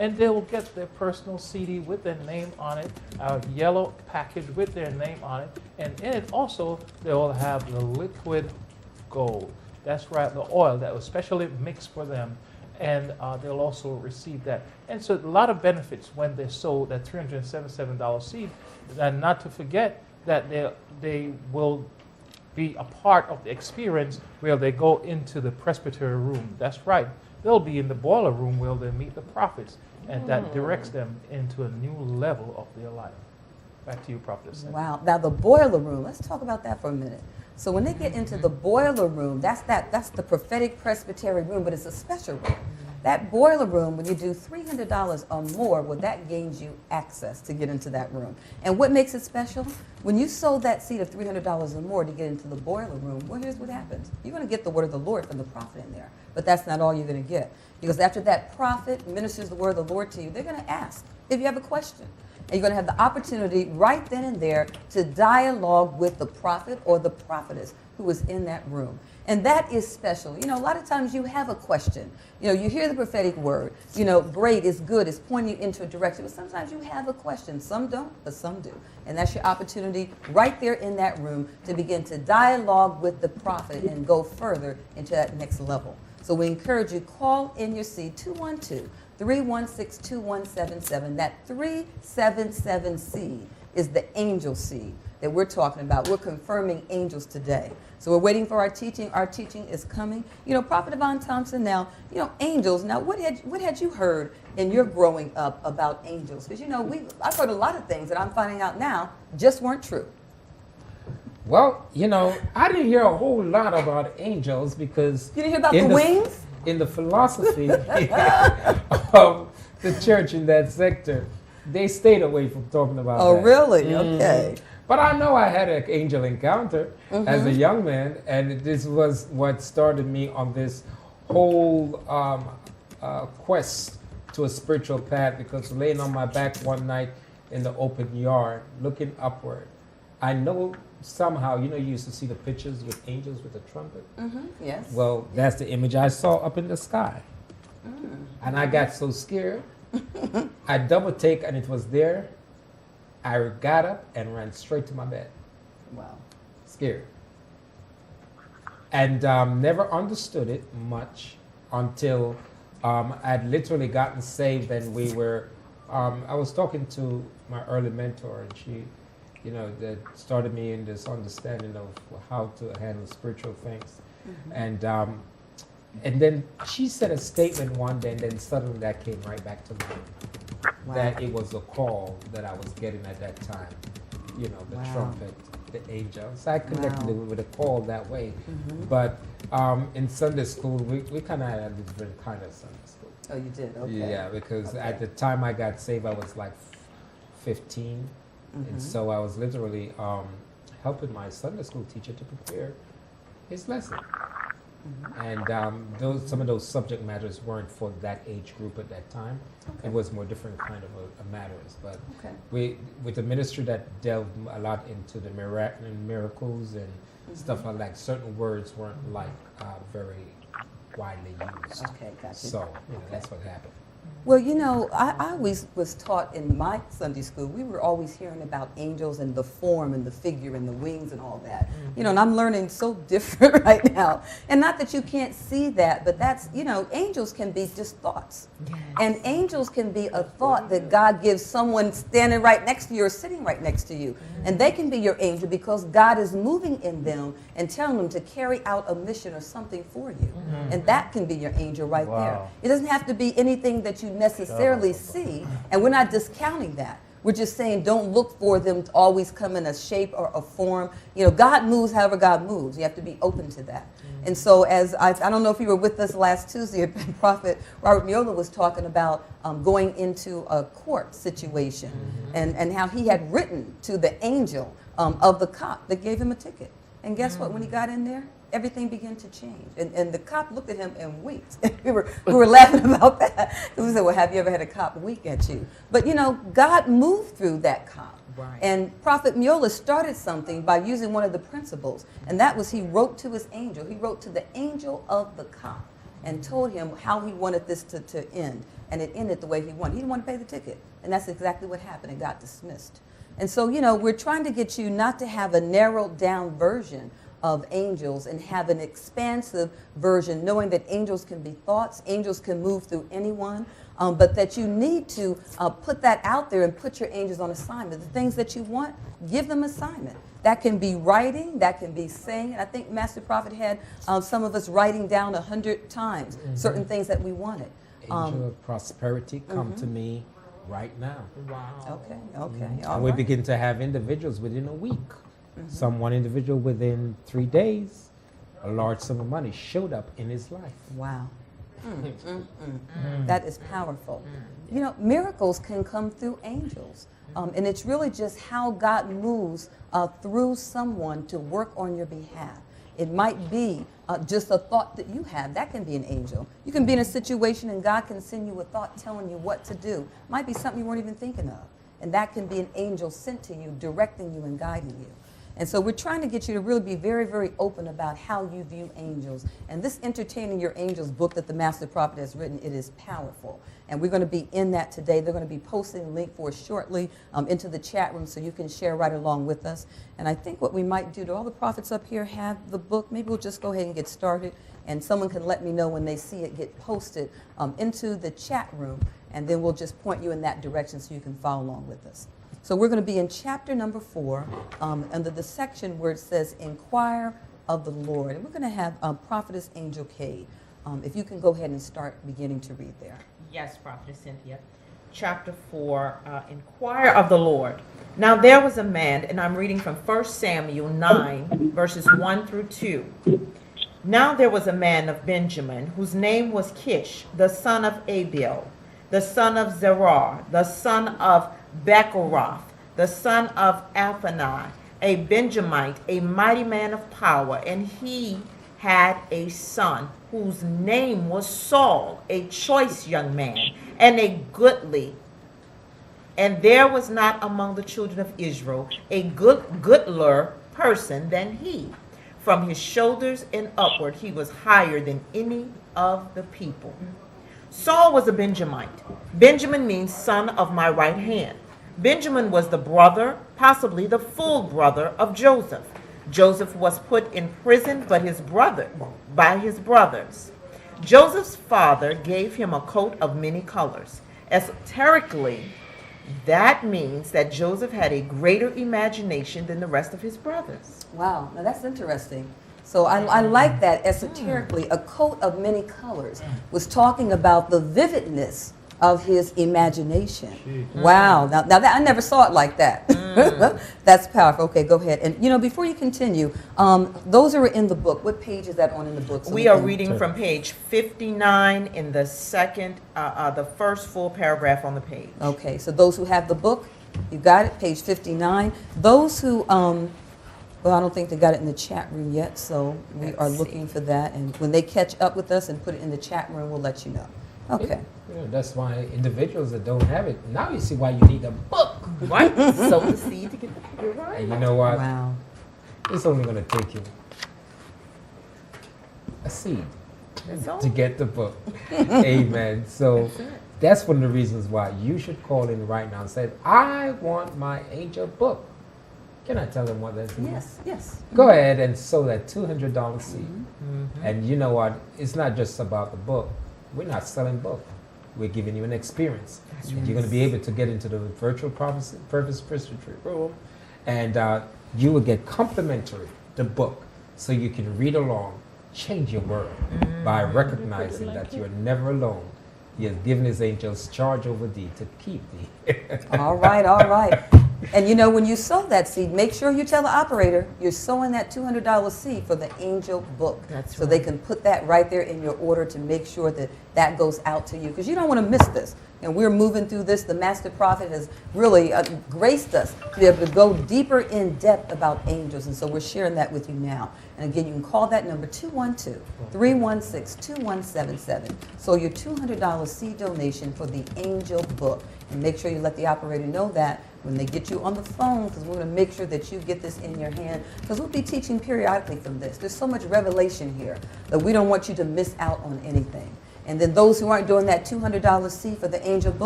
and they will get their personal CD with their name on it, a yellow package with their name on it, and in it also they will have the liquid gold. That's right, the oil that was specially mixed for them, and they'll also receive that. And so a lot of benefits when they sold that $377 seed, and not to forget that they will be a part of the experience where they go into the presbytery room. That's right. They'll be in the boiler room where they meet the prophets, and that directs them into a new level of their life. Back to you, Prophetess Cynthia. Wow. Now the boiler room, let's talk about that for a minute. So when they get into the boiler room, that's the prophetic presbytery room, but it's a special room. That boiler room, when you do $300 or more, well, that gains you access to get into that room. And what makes it special? When you sold that seed of $300 or more to get into the boiler room, well, here's what happens. You're going to get the word of the Lord from the prophet in there. But that's not all you're going to get. Because after that prophet ministers the word of the Lord to you, they're going to ask if you have a question. And you're going to have the opportunity right then and there to dialogue with the prophet or the prophetess who is in that room. And that is special. You know, a lot of times you have a question. You know, you hear the prophetic word. You know, great, it's good, it's pointing you into a direction. But sometimes you have a question. Some don't, but some do. And that's your opportunity right there in that room to begin to dialogue with the prophet and go further into that next level. So we encourage you, call in your seed, 212-316-2177. That 377 seed is the angel seed that we're talking about. We're confirming angels today. So we're waiting for our teaching. Our teaching is coming. You know, Prophet Yvonne Thompson, now, you know, angels. Now, what had you heard in your growing up about angels? Because, you know, I've heard a lot of things that I'm finding out now just weren't true. Well, you know, I didn't hear a whole lot about angels because... You didn't hear about the wings? In the philosophy of the church in that sector, they stayed away from talking about that. Oh, really? Okay. But I know I had an angel encounter as a young man, and this was what started me on this whole quest to a spiritual path, because laying on my back one night in the open yard, looking upward, I know somehow, you know, you used to see the pictures with angels with a trumpet. Yes. Well, that's the image I saw up in the sky. And I got so scared. I double take and it was there. I got up and ran straight to my bed. Wow. Scared. And never understood it much until I'd literally gotten saved, and we were, I was talking to my early mentor, and she, you know, that started me in this understanding of how to handle spiritual things. And then she said a statement one day, and then suddenly that came right back to me. Wow. That it was a call that I was getting at that time. You know, the trumpet, the angel. So I connected it with a call that way. But in Sunday school, we kind of had a different kind of Sunday school. Oh, you did? Okay. Yeah, because at the time I got saved, I was like 15. And so I was literally helping my Sunday school teacher to prepare his lesson. And some of those subject matters weren't for that age group at that time. Okay. It was more different kind of matters. But Okay. with a ministry that delved a lot into the miracles and stuff like that, certain words weren't like very widely used. Okay, gotcha. So that's what happened. Well, you know, I always was taught in my Sunday school, we were always hearing about angels and the form and the figure and the wings and all that. You know, and I'm learning so different right now. And not that you can't see that, but that's, you know, angels can be just thoughts. Yes. And angels can be a thought that God gives someone standing right next to you or sitting right next to you. And they can be your angel because God is moving in them and telling them to carry out a mission or something for you. And that can be your angel right there. It doesn't have to be anything that you necessarily see, and we're not discounting that. We're just saying don't look for them to always come in a shape or a form. You know, God moves however God moves. You have to be open to that. And so as I don't know if you were with us last Tuesday, Prophet Robert Miola was talking about going into a court situation and how he had written to the angel of the cop that gave him a ticket. And guess what? When he got in there, everything began to change. And the cop looked at him and winked. we were laughing about that. We said, well, have you ever had a cop wink at you? But, you know, God moved through that cop. Right. And Prophet Miola started something by using one of the principles. And that was he wrote to his angel. He wrote to the angel of the cop. and told him how he wanted this to end. And it ended the way he wanted. He didn't want to pay the ticket. And that's exactly what happened. It got dismissed. And so, we're trying to get you not to have a narrowed down version of angels and have an expansive version, knowing that angels can be thoughts, angels can move through anyone, but that you need to put that out there and put your angels on assignment. The things that you want, give them assignment. That can be writing, that can be saying. I think Master Prophet had some of us writing down 100 times certain things that we wanted. Angel of prosperity, come to me right now. Wow. Okay, all And we right. begin to have individuals within a week. One individual within 3 days, a large sum of money showed up in his life. Wow. That is powerful. Miracles can come through angels. And it's really just how God moves through someone to work on your behalf. It might be just a thought that you have. That can be an angel. You can be in a situation and God can send you a thought telling you what to do. Might be something you weren't even thinking of. And that can be an angel sent to you, directing you and guiding you. And so we're trying to get you to really be very, very open about how you view angels. And this Entertaining Your Angels book that the Master Prophet has written, it is powerful. And we're going to be in that today. They're going to be posting a link for us shortly into the chat room so you can share right along with us. And I think what we might do, do all the prophets up here have the book? Maybe we'll just go ahead and get started. And someone can let me know when they see it get posted into the chat room. And then we'll just point you in that direction so you can follow along with us. So we're going to be in chapter number 4, under the section where it says, Inquire of the Lord. And we're going to have Prophetess Angel Cade. If you can go ahead and start beginning to read there. Yes, Prophetess Cynthia. Chapter 4, Inquire of the Lord. Now there was a man, and I'm reading from 1 Samuel 9, verses 1 through 2. Now there was a man of Benjamin, whose name was Kish, the son of Abiel, the son of Zerah, the son of Bechorath, the son of Elkanah, a Benjamite, a mighty man of power, and he had a son whose name was Saul, a choice young man, and a goodly. And there was not among the children of Israel a goodlier person than he. From his shoulders and upward he was higher than any of the people. Saul was a Benjamite. Benjamin means son of my right hand. Benjamin was the brother, possibly the full brother of Joseph. Joseph was put in prison by his brothers. Joseph's father gave him a coat of many colors. Esoterically, that means that Joseph had a greater imagination than the rest of his brothers. Wow, now that's interesting. So I like that esoterically. A coat of many colors was talking about the vividness of his imagination. Wow, now that I never saw it like that. That's powerful. Okay, go ahead. And before you continue, those are in the book. What page is that on in the book? So we are reading from page 59 in the the first full paragraph on the page. Okay, so those who have the book, you got it, page 59. Those who, well, I don't think they got it in the chat room yet, so we are looking for that. And when they catch up with us and put it in the chat room, we'll let you know. Okay. That's why individuals that don't have it, now you see why you need a book. Right? Sow the seed to get the you're right. And you know what? Wow. It's only going to take you a seed That's all. to get the book. Amen. So that's one of the reasons why you should call in right now and say, I want my angel book. Can I tell them what that's? Yes. Go ahead and sow that $200 seed. And you know what? It's not just about the book. We're not selling book. We're giving you an experience. And you're going to be able to get into the virtual Purpose Retreat room, and you will get complimentary the book, so you can read along, change your world by recognizing that you're never alone. He has given his angels charge over thee to keep thee. All right. And when you sow that seed, make sure you tell the operator you're sowing that $200 seed for the angel book. That's so they can put that right there in your order to make sure that that goes out to you. Because you don't want to miss this. And we're moving through this. The Master Prophet has really graced us to be able to go deeper in depth about angels. And so we're sharing that with you now. And again, you can call that number 212-316-2177. So your $200 seed donation for the angel book. And make sure you let the operator know that when they get you on the phone, because we're going to make sure that you get this in your hand, because we'll be teaching periodically from this. There's so much revelation here that we don't want you to miss out on anything. And then those who aren't doing that $200 seed for the angel book,